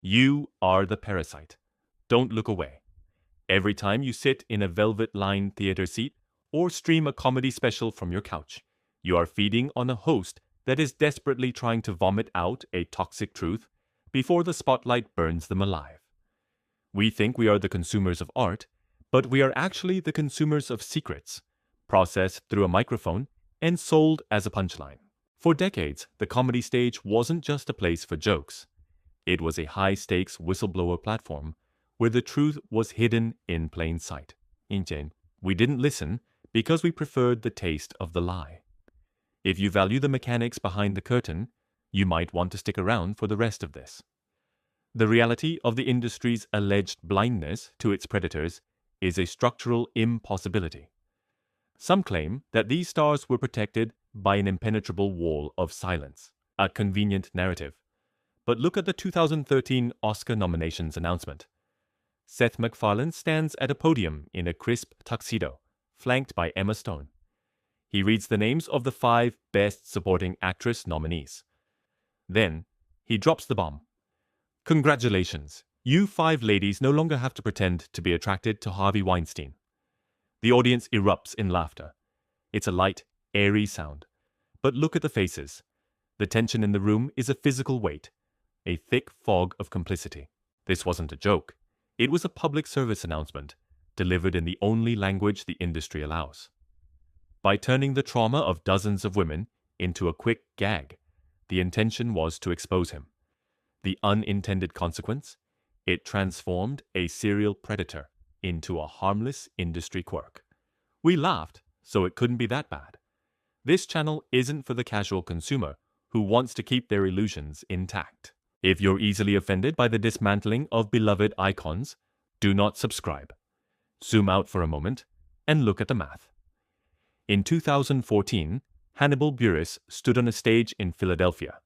You are the parasite. Don't look away. Every time you sit in a velvet-lined theater seat or stream a comedy special from your couch, you are feeding on a host that is desperately trying to vomit out a toxic truth before the spotlight burns them alive. We think we are the consumers of art, but we are actually the consumers of secrets, processed through a microphone and sold as a punchline. For decades, the comedy stage wasn't just a place for jokes. It was a high-stakes whistleblower platform where the truth was hidden in plain sight. Instead, we didn't listen because we preferred the taste of the lie. If you value the mechanics behind the curtain, you might want to stick around for the rest of this. The reality of the industry's alleged blindness to its predators is a structural impossibility. Some claim that these stars were protected by an impenetrable wall of silence, a convenient narrative. But look at the 2013 Oscar nominations announcement. Seth MacFarlane stands at a podium in a crisp tuxedo, flanked by Emma Stone. He reads the names of the 5 Best Supporting Actress nominees. Then, he drops the bomb. Congratulations, you 5 ladies no longer have to pretend to be attracted to Harvey Weinstein. The audience erupts in laughter. It's a light, airy sound. But look at the faces. The tension in the room is a physical weight, a thick fog of complicity. This wasn't a joke. It was a public service announcement, delivered in the only language the industry allows. By turning the trauma of dozens of women into a quick gag, the intention was to expose him. The unintended consequence? It transformed a serial predator into a harmless industry quirk. We laughed, so it couldn't be that bad. This channel isn't for the casual consumer who wants to keep their illusions intact. If you're easily offended by the dismantling of beloved icons, do not subscribe. Zoom out for a moment and look at the math. In 2014, Hannibal Buress stood on a stage in Philadelphia.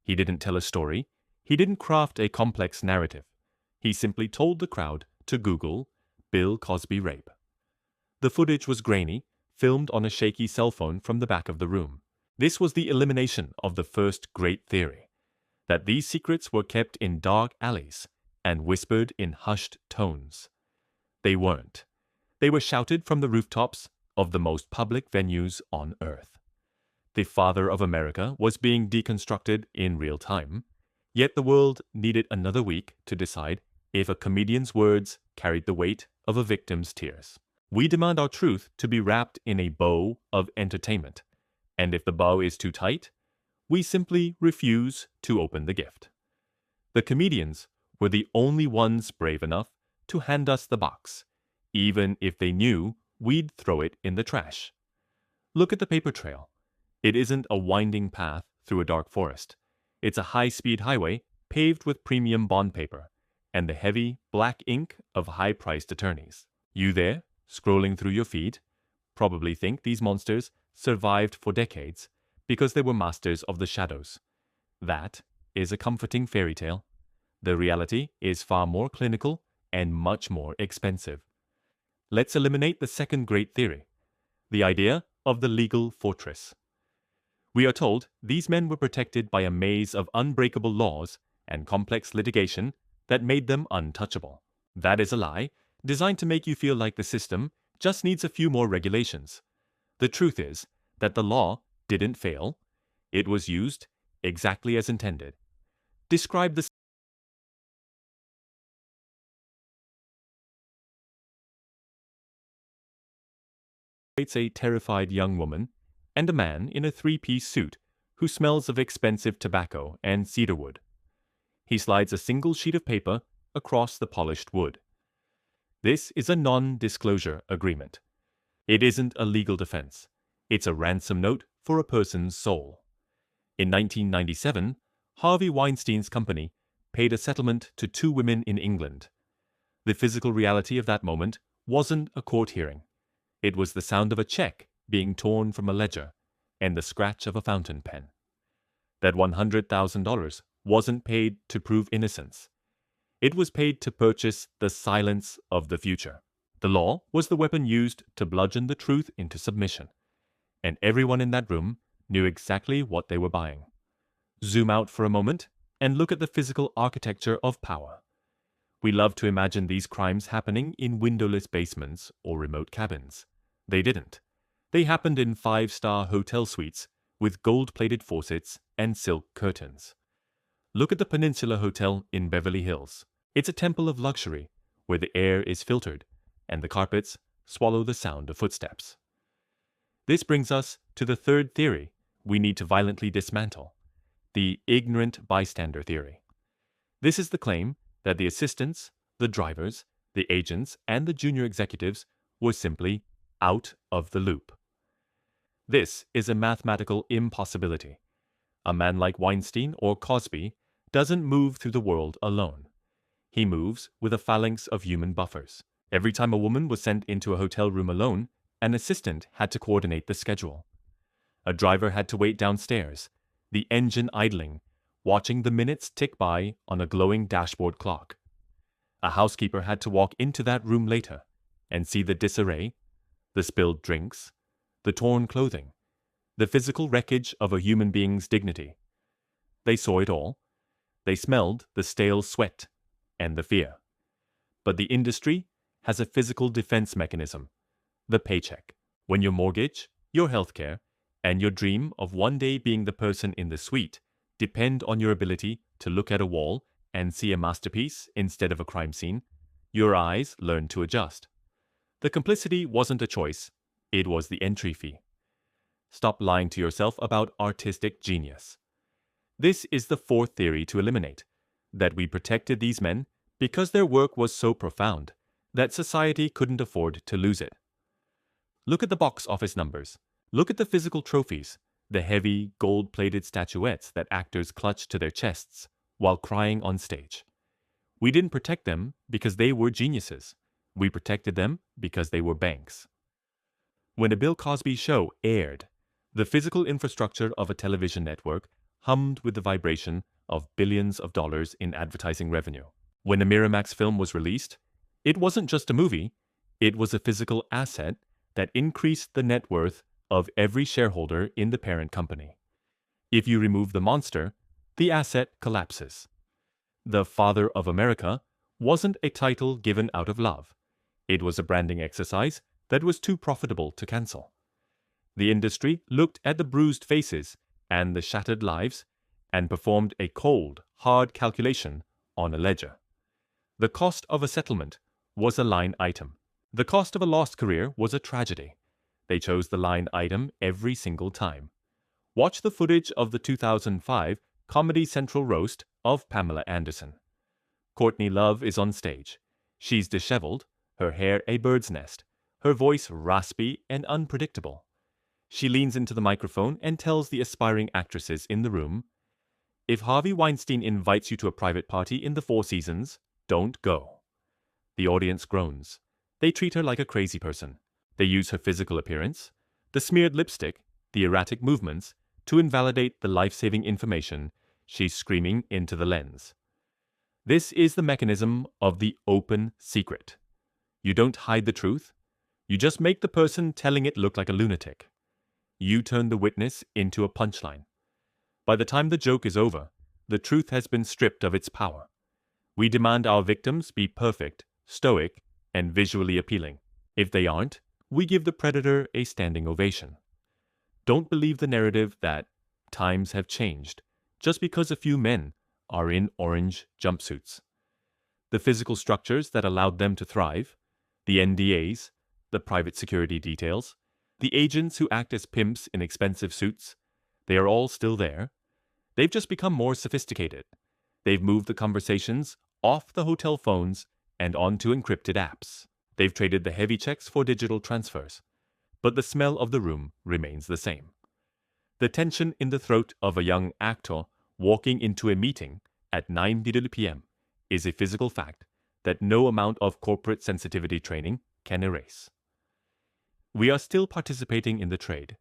He didn't tell a story. He didn't craft a complex narrative. He simply told the crowd to Google Bill Cosby rape. The footage was grainy, filmed on a shaky cell phone from the back of the room. This was the elimination of the first great theory, that these secrets were kept in dark alleys and whispered in hushed tones. They weren't. They were shouted from the rooftops of the most public venues on Earth. The father of America was being deconstructed in real time, yet the world needed another week to decide if a comedian's words carried the weight of a victim's tears. We demand our truth to be wrapped in a bow of entertainment, and if the bow is too tight, we simply refuse to open the gift. The comedians were the only ones brave enough to hand us the box, even if they knew we'd throw it in the trash. Look at the paper trail. It isn't a winding path through a dark forest. It's a high-speed highway paved with premium bond paper and the heavy, black ink of high-priced attorneys. You there, scrolling through your feed, probably think these monsters survived for decades because they were masters of the shadows. That is a comforting fairy tale. The reality is far more clinical and much more expensive. Let's eliminate the second great theory, the idea of the legal fortress. We are told these men were protected by a maze of unbreakable laws and complex litigation that made them untouchable. That is a lie, designed to make you feel like the system just needs a few more regulations. The truth is that the law didn't fail. It was used exactly as intended. Describe the It's a terrified young woman and a man in a 3-piece suit who smells of expensive tobacco and cedarwood. He slides a single sheet of paper across the polished wood. This is a non-disclosure agreement. It isn't a legal defense. It's a ransom note for a person's soul. In 1997, Harvey Weinstein's company paid a settlement to 2 women in England. The physical reality of that moment wasn't a court hearing. It was the sound of a check being torn from a ledger and the scratch of a fountain pen. That $100,000 wasn't paid to prove innocence. It was paid to purchase the silence of the future. The law was the weapon used to bludgeon the truth into submission, and everyone in that room knew exactly what they were buying. Zoom out for a moment and look at the physical architecture of power. We love to imagine these crimes happening in windowless basements or remote cabins. They didn't. They happened in five-star hotel suites with gold-plated faucets and silk curtains. Look at the Peninsula Hotel in Beverly Hills. It's a temple of luxury where the air is filtered and the carpets swallow the sound of footsteps. This brings us to the third theory we need to violently dismantle, the ignorant bystander theory. This is the claim that the assistants, the drivers, the agents, and the junior executives were simply out of the loop. This is a mathematical impossibility. A man like Weinstein or Cosby doesn't move through the world alone. He moves with a phalanx of human buffers. Every time a woman was sent into a hotel room alone, an assistant had to coordinate the schedule. A driver had to wait downstairs, the engine idling, watching the minutes tick by on a glowing dashboard clock. A housekeeper had to walk into that room later and see the disarray, the spilled drinks, the torn clothing, the physical wreckage of a human being's dignity. They saw it all. They smelled the stale sweat and the fear. But the industry has a physical defense mechanism, the paycheck. When your mortgage, your healthcare, and your dream of one day being the person in the suite depend on your ability to look at a wall and see a masterpiece instead of a crime scene, your eyes learn to adjust. The complicity wasn't a choice, it was the entry fee. Stop lying to yourself about artistic genius. This is the fourth theory to eliminate, that we protected these men because their work was so profound that society couldn't afford to lose it. Look at the box office numbers. Look at the physical trophies, the heavy, gold-plated statuettes that actors clutch to their chests while crying on stage. We didn't protect them because they were geniuses. We protected them because they were banks. When a Bill Cosby show aired, the physical infrastructure of a television network hummed with the vibration of billions of dollars in advertising revenue. When a Miramax film was released, it wasn't just a movie, it was a physical asset that increased the net worth of every shareholder in the parent company. If you remove the monster, the asset collapses. The Father of America wasn't a title given out of love. It was a branding exercise that was too profitable to cancel. The industry looked at the bruised faces and the shattered lives and performed a cold, hard calculation on a ledger. The cost of a settlement was a line item. The cost of a lost career was a tragedy. They chose the line item every single time. Watch the footage of the 2005 Comedy Central roast of Pamela Anderson. Courtney Love is on stage. She's disheveled, her hair a bird's nest, her voice raspy and unpredictable. She leans into the microphone and tells the aspiring actresses in the room, "If Harvey Weinstein invites you to a private party in the Four Seasons, don't go." The audience groans. They treat her like a crazy person. They use her physical appearance, the smeared lipstick, the erratic movements, to invalidate the life-saving information she's screaming into the lens. This is the mechanism of the open secret. You don't hide the truth. You just make the person telling it look like a lunatic. You turn the witness into a punchline. By the time the joke is over, the truth has been stripped of its power. We demand our victims be perfect, stoic, and visually appealing. If they aren't, we give the predator a standing ovation. Don't believe the narrative that times have changed just because a few men are in orange jumpsuits. The physical structures that allowed them to thrive, the NDAs, the private security details, the agents who act as pimps in expensive suits, they are all still there. They've just become more sophisticated. They've moved the conversations off the hotel phones and onto encrypted apps. They've traded the heavy checks for digital transfers. But the smell of the room remains the same. The tension in the throat of a young actor walking into a meeting at 9:30 p.m. is a physical fact that no amount of corporate sensitivity training can erase. We are still participating in the trade.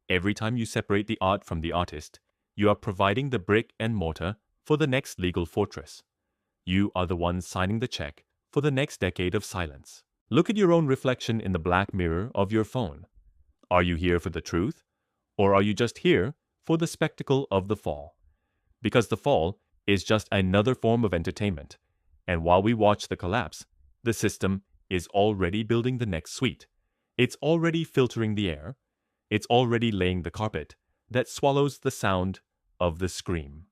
Every time you separate the art from the artist, you are providing the brick and mortar for the next legal fortress. You are the one signing the check for the next decade of silence. Look at your own reflection in the black mirror of your phone. Are you here for the truth, or are you just here for the spectacle of the fall? Because the fall is just another form of entertainment, and while we watch the collapse, the system is already building the next suite. It's already filtering the air. It's already laying the carpet that swallows the sound of the scream.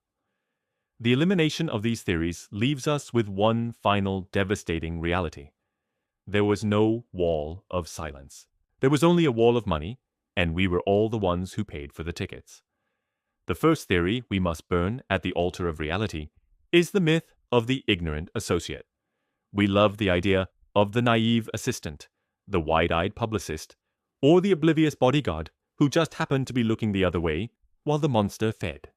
The elimination of these theories leaves us with one final devastating reality. There was no wall of silence. There was only a wall of money, and we were all the ones who paid for the tickets. The first theory we must burn at the altar of reality is the myth of the ignorant associate. We love the idea of the naive assistant, the wide-eyed publicist, or the oblivious bodyguard who just happened to be looking the other way while the monster fed.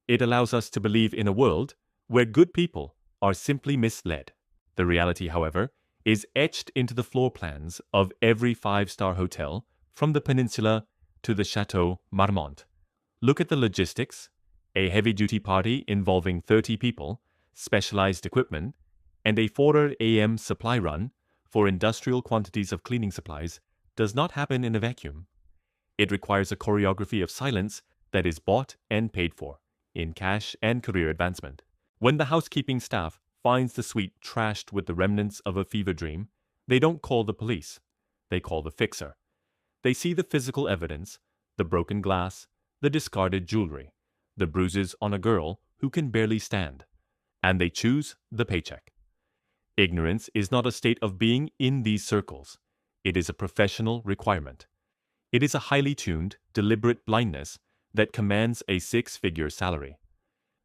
It allows us to believe in a world where good people are simply misled. The reality, however, is etched into the floor plans of every five-star hotel from the Peninsula to the Chateau Marmont. Look at the logistics: a heavy-duty party involving 30 people, specialized equipment, and a 4 a.m. supply run for industrial quantities of cleaning supplies does not happen in a vacuum. It requires a choreography of silence that is bought and paid for, in cash and career advancement. When the housekeeping staff finds the suite trashed with the remnants of a fever dream, they don't call the police. They call the fixer. They see the physical evidence, the broken glass, the discarded jewelry, the bruises on a girl who can barely stand, and they choose the paycheck. Ignorance is not a state of being in these circles. It is a professional requirement. It is a highly tuned, deliberate blindness that commands a six-figure salary.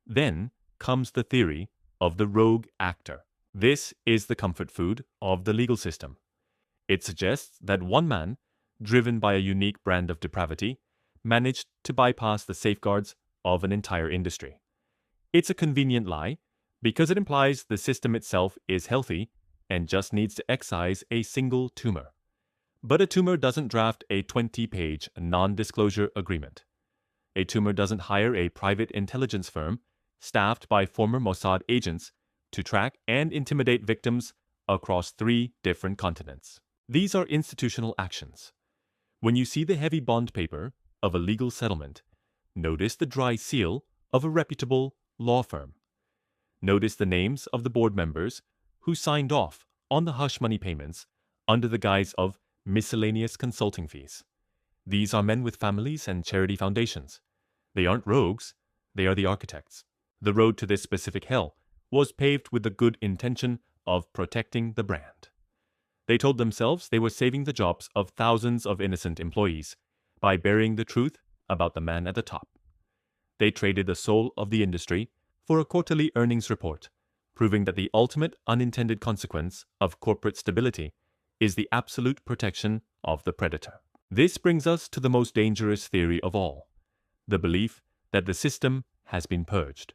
Then comes the theory of the rogue actor. This is the comfort food of the legal system. It suggests that one man, driven by a unique brand of depravity, managed to bypass the safeguards of an entire industry. It's a convenient lie because it implies the system itself is healthy and just needs to excise a single tumor. But a tumor doesn't draft a 20-page non-disclosure agreement. A tumor doesn't hire a private intelligence firm staffed by former Mossad agents to track and intimidate victims across 3 different continents. These are institutional actions. When you see the heavy bond paper of a legal settlement, notice the dry seal of a reputable law firm. Notice the names of the board members who signed off on the hush money payments under the guise of miscellaneous consulting fees. These are men with families and charity foundations. They aren't rogues, they are the architects. The road to this specific hell was paved with the good intention of protecting the brand. They told themselves they were saving the jobs of thousands of innocent employees by burying the truth about the man at the top. They traded the soul of the industry for a quarterly earnings report, proving that the ultimate unintended consequence of corporate stability is the absolute protection of the predator. This brings us to the most dangerous theory of all, the belief that the system has been purged.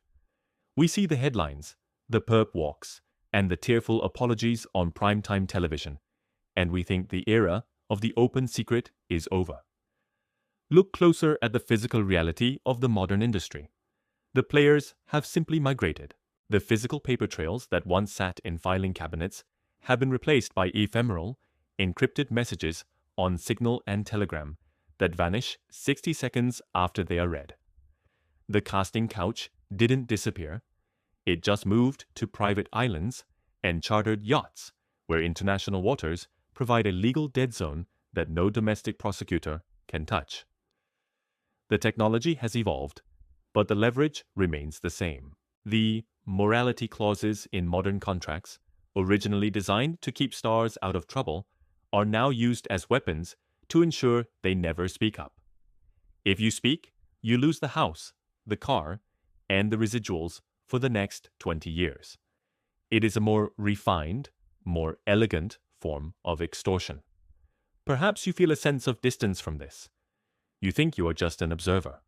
We see the headlines, the perp walks, and the tearful apologies on primetime television, and we think the era of the open secret is over. Look closer at the physical reality of the modern industry. The players have simply migrated. The physical paper trails that once sat in filing cabinets have been replaced by ephemeral, encrypted messages on Signal and Telegram that vanish 60 seconds after they are read. The casting couch didn't disappear. It just moved to private islands and chartered yachts where international waters provide a legal dead zone that no domestic prosecutor can touch. The technology has evolved, but the leverage remains the same. The morality clauses in modern contracts, originally designed to keep stars out of trouble, are now used as weapons to ensure they never speak up. If you speak, you lose the house, the car, and the residuals for the next 20 years. It is a more refined, more elegant form of extortion. Perhaps you feel a sense of distance from this. You think you are just an observer.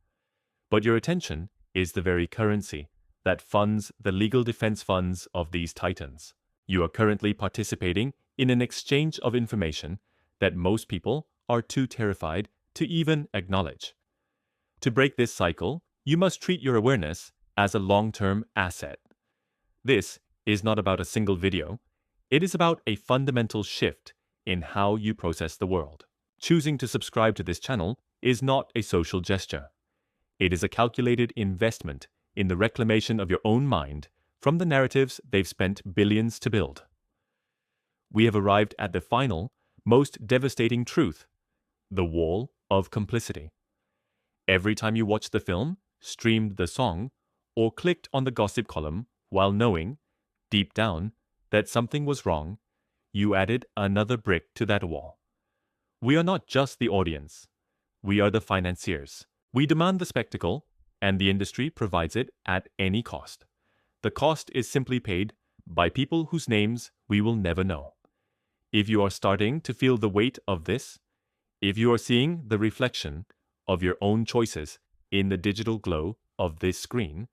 But your attention is the very currency that funds the legal defense funds of these titans. You are currently participating in an exchange of information that most people are too terrified to even acknowledge. To break this cycle, you must treat your awareness as a long-term asset. This is not about a single video. It is about a fundamental shift in how you process the world. Choosing to subscribe to this channel is not a social gesture. It is a calculated investment in the reclamation of your own mind from the narratives they've spent billions to build. We have arrived at the final, most devastating truth: the wall of complicity. Every time you watched the film, streamed the song, or clicked on the gossip column while knowing, deep down, that something was wrong, you added another brick to that wall. We are not just the audience. We are the financiers. We demand the spectacle, and the industry provides it at any cost. The cost is simply paid by people whose names we will never know. If you are starting to feel the weight of this, if you are seeing the reflection of your own choices in the digital glow of this screen,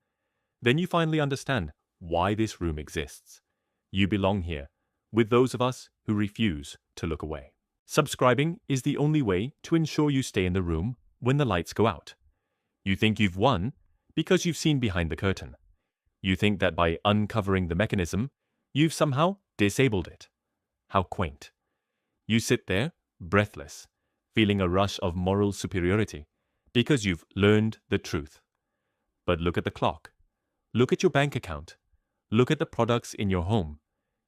then you finally understand why this room exists. You belong here with those of us who refuse to look away. Subscribing is the only way to ensure you stay in the room when the lights go out. You think you've won because you've seen behind the curtain. You think that by uncovering the mechanism, you've somehow disabled it. How quaint. You sit there, breathless, feeling a rush of moral superiority because you've learned the truth. But look at the clock. Look at your bank account. Look at the products in your home.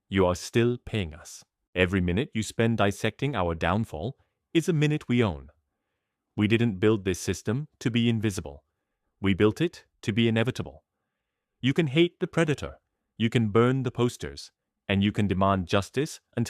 You are still paying us. Every minute you spend dissecting our downfall is a minute we own. We didn't build this system to be invisible. We built it to be inevitable. You can hate the predator, you can burn the posters, and you can demand justice until